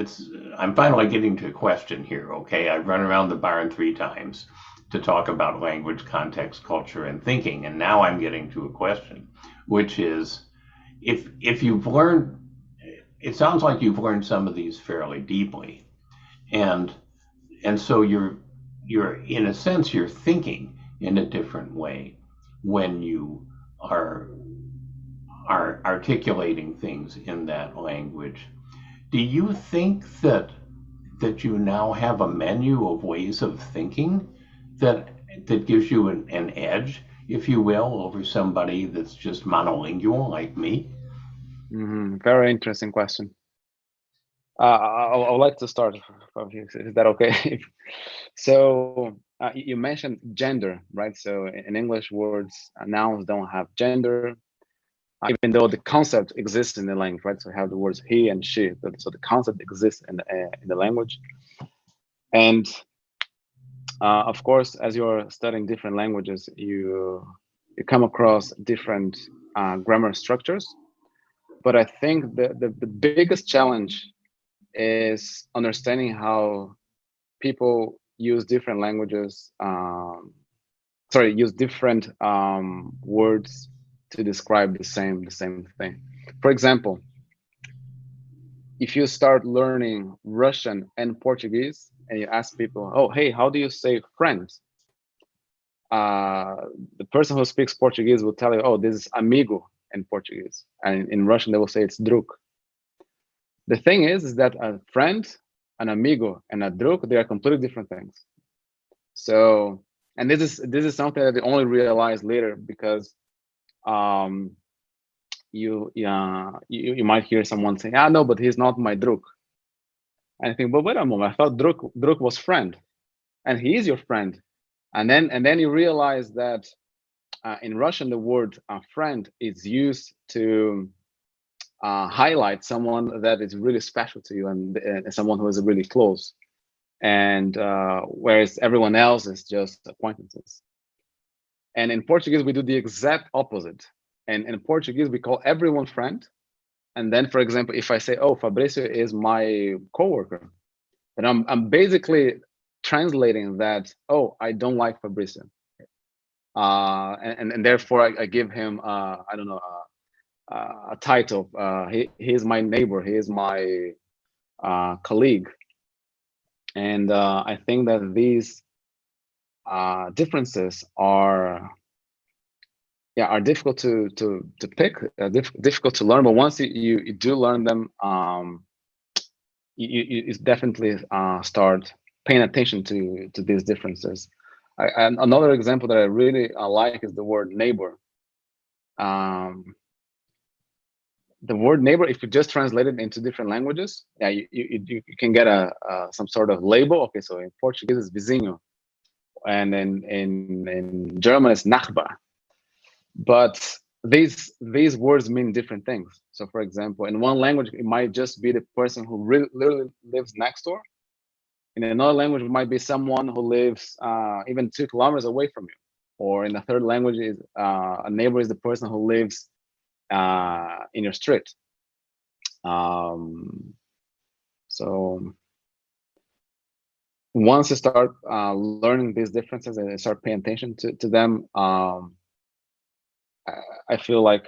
I'm finally getting to a question here, okay? I've run around the barn 3 times to talk about language, context, culture, and thinking, and now I'm getting to a question, which is, if you've learned, it sounds like you've learned some of these fairly deeply, and so you're in a sense, you're thinking in a different way when you are articulating things in that language. Do you think that you now have a menu of ways of thinking that gives you an edge, if you will, over somebody that's just monolingual like me? Very interesting question. I would like to start. Is that okay? So you mentioned gender, right? So in English, words, nouns don't have gender. Even though the concept exists in the language, right? So we have the words he and she, so the concept exists in the language. And of course, as you're studying different languages, you come across different grammar structures. But I think the biggest challenge is understanding how people use different languages, use different words to describe the same thing. For example, if you start learning Russian and Portuguese and you ask people, oh, hey, how do you say friend? The person who speaks Portuguese will tell you, oh, this is amigo in Portuguese. And in Russian, they will say it's drug. The thing is that a friend, an amigo, and a drug, they are completely different things. So, and this is something that they only realize later, because you might hear someone saying, no, but he's not my drug. And I think, but wait a moment, I thought drug was friend, and he is your friend. And then you realize that in Russian, the word friend is used to highlight someone that is really special to you, and someone who is really close. And whereas everyone else is just acquaintances. And in Portuguese, we do the exact opposite. And in Portuguese, we call everyone friend. And then, for example, if I say, oh, Fabricio is my coworker, then I'm basically translating that, oh, I don't like Fabricio. And therefore, I give him, I don't know, a title. He is my neighbor. He is my colleague. And I think that these differences are difficult to pick, difficult to learn. But once you do learn them, you definitely start paying attention to these differences. And another example that I really like is the word neighbor. The word neighbor, if you just translate it into different languages, you can get some sort of label. Okay, so in Portuguese it's vizinho, and in German it's Nachbar. But these words mean different things. So for example, in one language, it might just be the person who really literally lives next door. In another language, it might be someone who lives even 2 kilometers away from you. Or in a third language, is a neighbor is the person who lives in your street. So once you start learning these differences and start paying attention to them, I feel like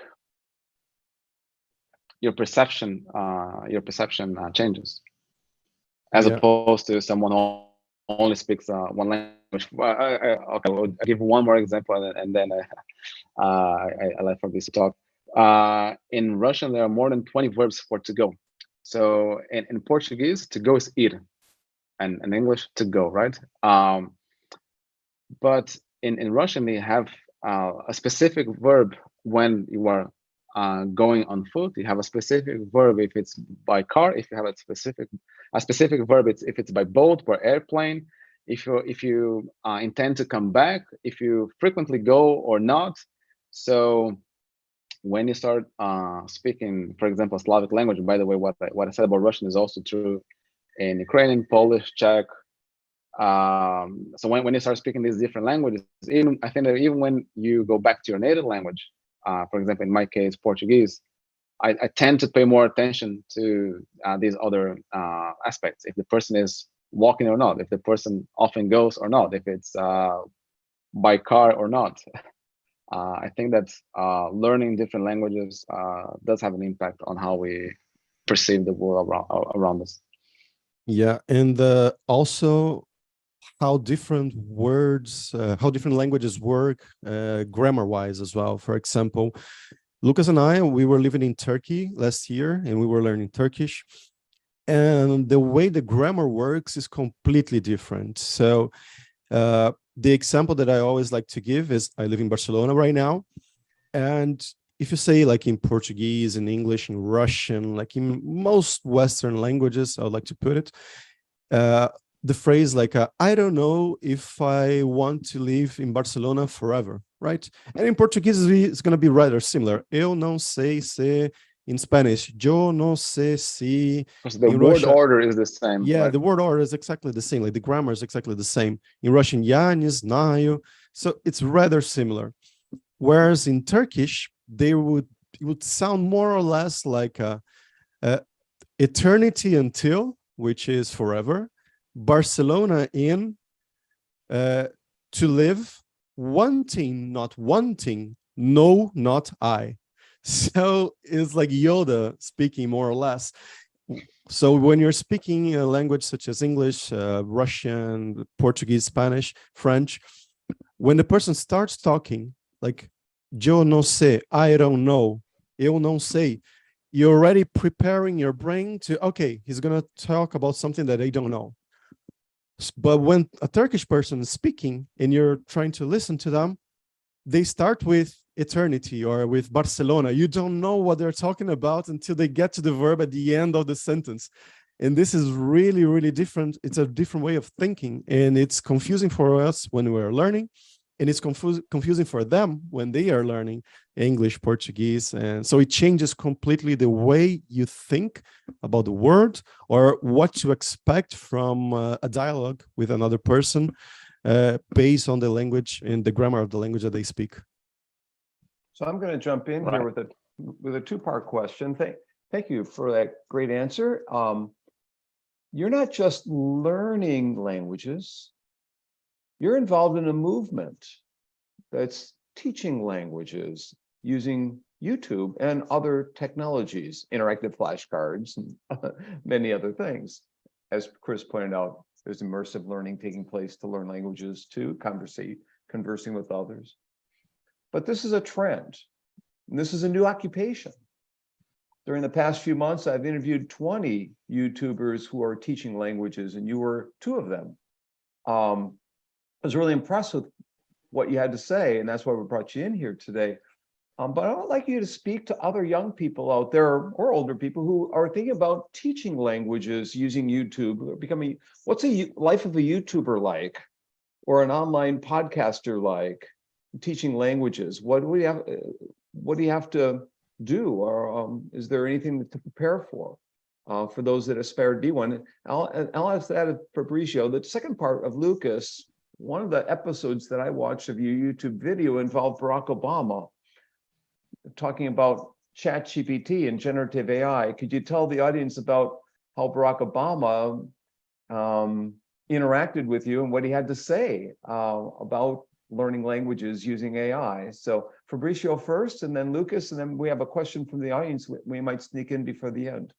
your perception changes, as Yeah. opposed to someone who only speaks one language. Okay, I'll give one more example, and then I let Fabrice talk. In Russian, there are more than 20 verbs for to go. So in Portuguese, to go is ir, and in English, to go, right? But in Russian, they have a specific verb when you are going on foot. You have a specific verb if it's by car. If you have a specific verb, if it's by boat or airplane. If you intend to come back, if you frequently go or not. So when you start speaking, for example, Slavic language, by the way, what I said about Russian is also true in Ukrainian, Polish, Czech. So when you start speaking these different languages, I think that even when you go back to your native language, for example, in my case, Portuguese, I tend to pay more attention to these other aspects. If the person is walking or not, if the person often goes or not, if it's by car or not. I think that learning different languages does have an impact on how we perceive the world around us. Yeah, and also how different words, how different languages work grammar-wise as well. For example, Lucas and I, we were living in Turkey last year, and we were learning Turkish. And the way the grammar works is completely different. So the example that I always like to give is I live in Barcelona right now. And if you say like in Portuguese, in English, in Russian, like in most Western languages, I would like to put it, the phrase like, I don't know if I want to live in Barcelona forever, right? And in Portuguese, it's going to be rather similar. Eu não sei se, in Spanish, yo no sé si. Because the in word Russia, order is the same. yeah, right? the word order is exactly the same. Like the grammar is exactly the same. In Russian, ya, не знаю. So it's rather similar. Whereas in Turkish, it would sound more or less like eternity until, which is forever. Barcelona in, to live, wanting, not wanting, no, not I. So it's like Yoda speaking more or less. So when you're speaking a language such as English, Russian, Portuguese, Spanish, French, when the person starts talking, like, yo no sé, I don't know, eu não sei, you're already preparing your brain to, okay, he's going to talk about something that they don't know. But when a Turkish person is speaking and you're trying to listen to them, they start with eternity or with Barcelona. You don't know what they're talking about until they get to the verb at the end of the sentence. And this is really, really different. It's a different way of thinking, and it's confusing for us when we're learning, and it's confusing for them when they are learning English, Portuguese. And so it changes completely the way you think about the word or what to expect from a dialogue with another person based on the language and the grammar of the language that they speak. So I'm going to jump in here with a two-part question. Thank you for that great answer. You're not just learning languages, you're involved in a movement that's teaching languages using YouTube and other technologies, interactive flashcards, and many other things. As Chris pointed out, there's immersive learning taking place to learn languages too, conversing with others. But this is a trend, and this is a new occupation. During the past few months, I've interviewed 20 YouTubers who are teaching languages, and you were two of them. I was really impressed with what you had to say, and that's why we brought you in here today. But I would like you to speak to other young people out there or older people who are thinking about teaching languages using YouTube, what's a life of a YouTuber like, or an online podcaster like, teaching languages? What do we have? what do you have to do, or is there anything to prepare for those that aspire to be one? I'll ask that of Fabricio. The second part of Lucas, one of the episodes that I watched of your YouTube video involved Barack Obama talking about ChatGPT and generative AI. Could you tell the audience about how Barack Obama interacted with you and what he had to say about learning languages using AI? So Fabricio first, and then Lucas, and then we have a question from the audience we might sneak in before the end.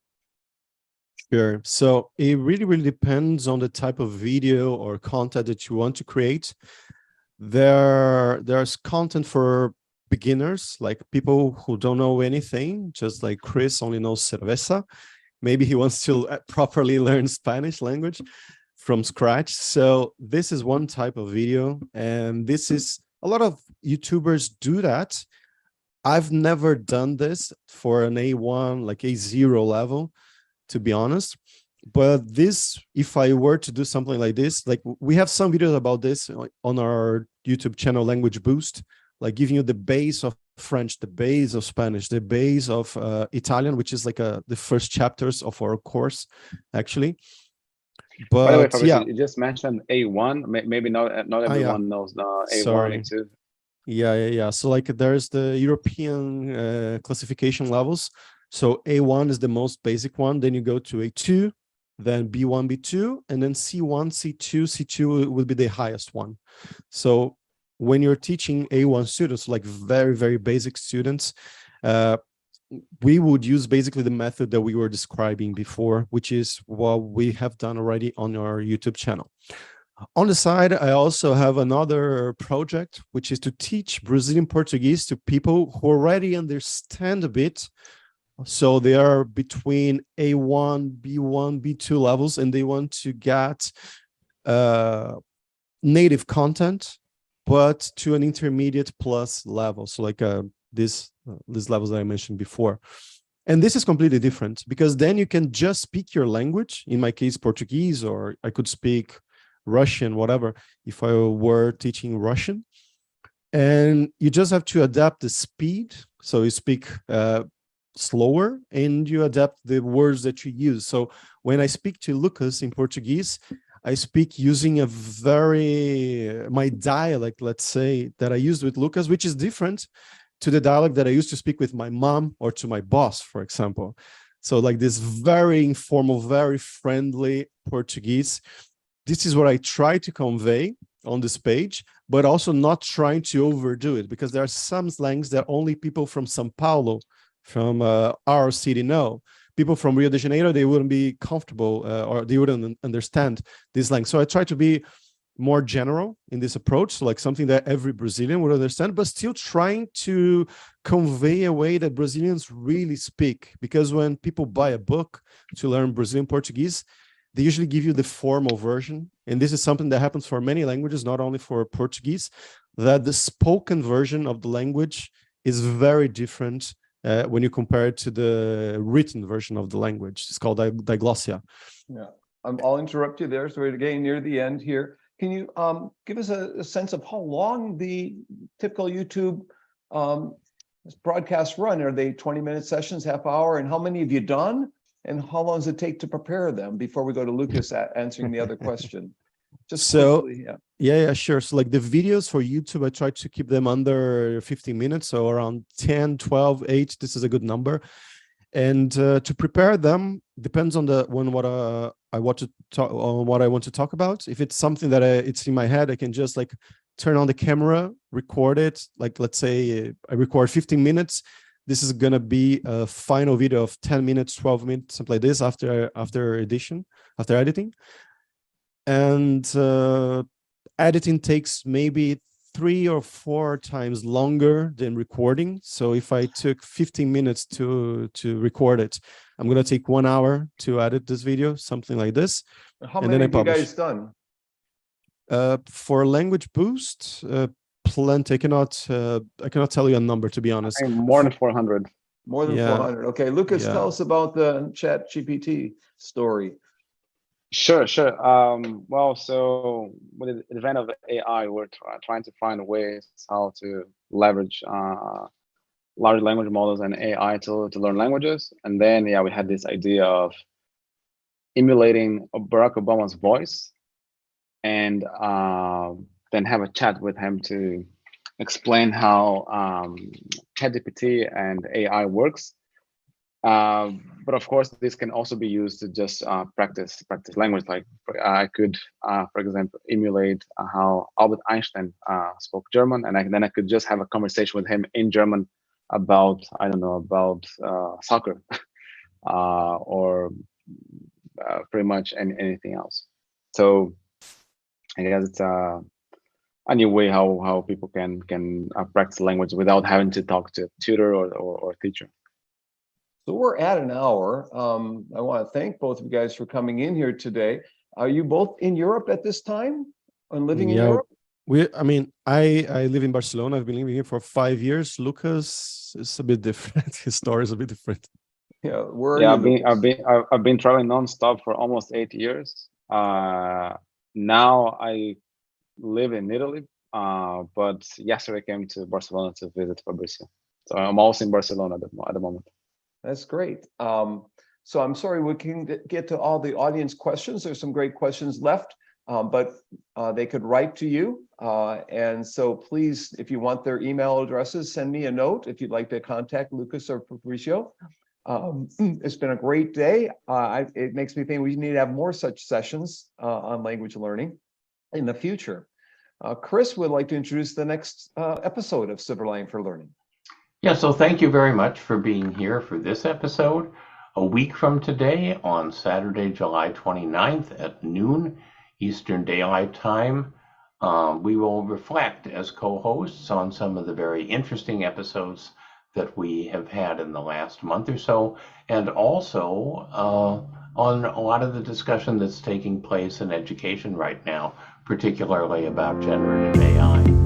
Sure. So it really depends on the type of video or content that you want to create. There's content for beginners, like people who don't know anything, just like Chris only knows cerveza. Maybe he wants to properly learn Spanish language from scratch. So this is one type of video, and this is a lot of YouTubers do that. I've never done this for an A1, like A0 level, to be honest. But this, if I were to do something like this, like we have some videos about this on our YouTube channel, Language Boost, like giving you the base of French, the base of Spanish, the base of Italian, which is like the first chapters of our course, actually. But by the way, Fabricio, yeah, you just mentioned A1. Maybe not everyone knows the A1, sorry. A2. Yeah. So like there's the European classification levels. So A1 is the most basic one. Then you go to A2, then B1, B2, and then C1, C2. C2 will be the highest one. So when you're teaching A1 students, like very basic students, we would use basically the method that we were describing before, which is what we have done already on our YouTube channel. On the side, I also have another project, which is to teach Brazilian Portuguese to people who already understand a bit. So they are between A1, B1, B2 levels, and they want to get native content, but to an intermediate plus level. So like these levels that I mentioned before. And this is completely different because then you can just speak your language, in my case, Portuguese, or I could speak Russian, whatever, if I were teaching Russian. And you just have to adapt the speed. So you speak slower and you adapt the words that you use. So when I speak to Lucas in Portuguese, I speak using my dialect, let's say, that I used with Lucas, which is different to the dialect that I used to speak with my mom or to my boss, for example. So like this very informal, very friendly Portuguese. This is what I try to convey on this page, but also not trying to overdo it, because there are some slangs that only people from São Paulo, from our city know. People from Rio de Janeiro, they wouldn't be comfortable or they wouldn't understand this slang. So I try to be more general in this approach, so like something that every Brazilian would understand, but still trying to convey a way that Brazilians really speak. Because when people buy a book to learn Brazilian Portuguese, they usually give you the formal version. And this is something that happens for many languages, not only for Portuguese, that the spoken version of the language is very different when you compare it to the written version of the language. It's called diglossia. Yeah. I'll interrupt you there. So we're getting near the end here. Can you give us a sense of how long the typical YouTube broadcasts run? Are they 20-minute sessions, half hour? And how many have you done? And how long does it take to prepare them before we go to Lucas answering the other question? Just so quickly, yeah, sure. So like the videos for YouTube, I try to keep them under 15 minutes. So around 10, 12, 8, this is a good number. And to prepare them depends on what I want to talk about. If it's something that it's in my head, I can just like turn on the camera, record it. Like let's say I record 15 minutes. This is gonna be a final video of 10 minutes, 12 minutes, something like this after editing. And editing takes maybe 3 or 4 times longer than recording. So if I took 15 minutes to record it, I'm going to take 1 hour to edit this video, something like this. How many have you guys done? For Language Boost, plenty. I cannot tell you a number, to be honest. I think more than 400. More than 400. Okay, Lucas, tell us about the ChatGPT story. Sure. Well, so with the advent of AI, we're trying to find ways how to leverage large language models and AI to learn languages. And then, yeah, we had this idea of emulating Barack Obama's voice and then have a chat with him to explain how ChatGPT and AI works. But of course, this can also be used to just practice language. Like I could, for example, emulate how Albert Einstein spoke German, and then I could just have a conversation with him in German about, I don't know, about soccer or pretty much anything else. So I guess it's a new way how people can practice language without having to talk to a tutor or teacher. So we're at an hour. I want to thank both of you guys for coming in here today. Are you both in Europe at this time and living in Europe? I live in Barcelona. I've been living here for 5 years. Lucas is a bit different. His story is a bit different. Yeah, where are you? I've been traveling nonstop for almost 8 years. Now I live in Italy, but yesterday I came to Barcelona to visit Fabricio. So I'm also in Barcelona at the moment. That's great. So I'm sorry we can get to all the audience questions. There's some great questions left, but they could write to you. And so please, if you want their email addresses, send me a note if you'd like to contact Lucas or Fabricio. It's been a great day. It makes me think we need to have more such sessions on language learning in the future. Chris would like to introduce the next episode of Silver Lining for Learning. Yeah, so thank you very much for being here for this episode. A week from today, on Saturday, July 29th at noon Eastern Daylight Time, we will reflect as co-hosts on some of the very interesting episodes that we have had in the last month or so, and also on a lot of the discussion that's taking place in education right now, particularly about generative AI.